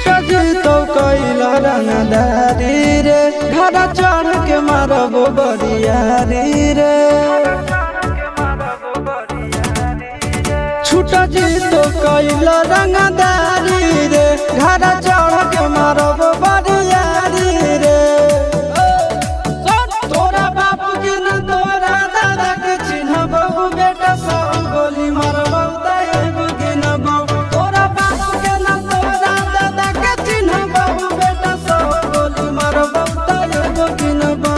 छुटा जी तो कैला रंगदारी रे घड़ा चढ़ के मारबो बरियारी रे छुटा जी तो कैला रंगदारी रे घड़ा चढ़ के मारबो बरियारी रे तोरा बाप के न तोरा दादा के चिन्हबो बेटा सब गोली मारबो एगो गिनबो तोरा बाप के न तोरा दादा के चिन्हबो बेटा सब गोली मारबो एगो गिनबो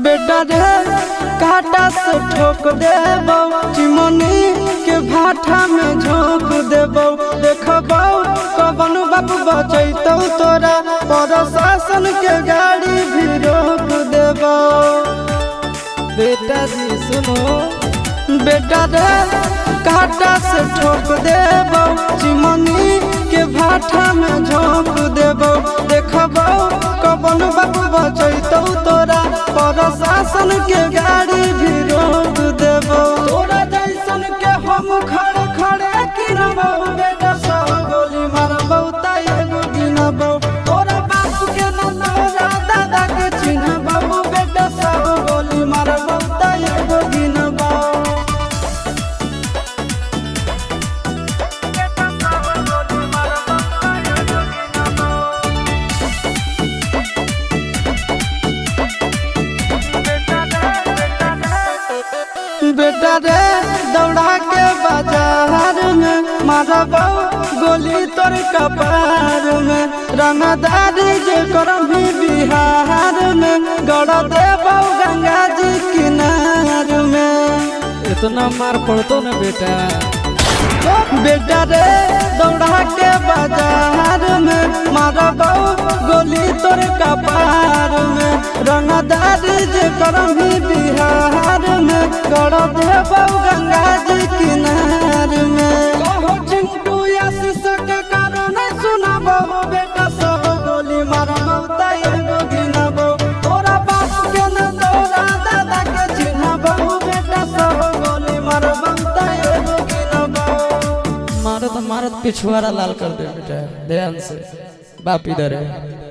बेटा रे काटा से ठोक देबो चिमनी के भाटा में झोंक देबो देखबो कवन बाप बचैतौ तोरा प्रशासन के गाड़ी भी रोक देबो बेटा जी सुनो बेटा रे काटा से ठोक देबो चिमनी के भाटा में झोंक देबो देखबो कवन बाप बचैतौ तोरा प्रशासन के गाड़ी भी रोक देबो तोरा जैसन के हम खड़े खड़े गिनबो बेटा सब गोली मारबो एगो गिनबो तोरा बाप के न तोरा दादा के चिन्हबो बेटा सब गोली मारबो एगो गिनबो बेटा रे दौड़ा के बाजार में मारबो गोली तोर कपार में रंगदारी जे करम भी बिहार में गड़ देबो गंगा जी किनार में इतना मार पड़तो ना बेटा बेटा रे दौड़ा के बाजार में मारबो गोली तोर कपार में रंगदारी जे करम भी बिहार में गड़ देबो गंगा जी किनार में कहो चिंटू आशीष के कारण सुनबो बेटा सब गोली मारबो एगो गिनबो तोरा बाप के न तोरा दादा के चिन्हबो बेटा सब गोली मारबो एगो गिनबो मारत मारत पिछुआरा लाल कर दे बेटा ध्यान से बाप इधर है।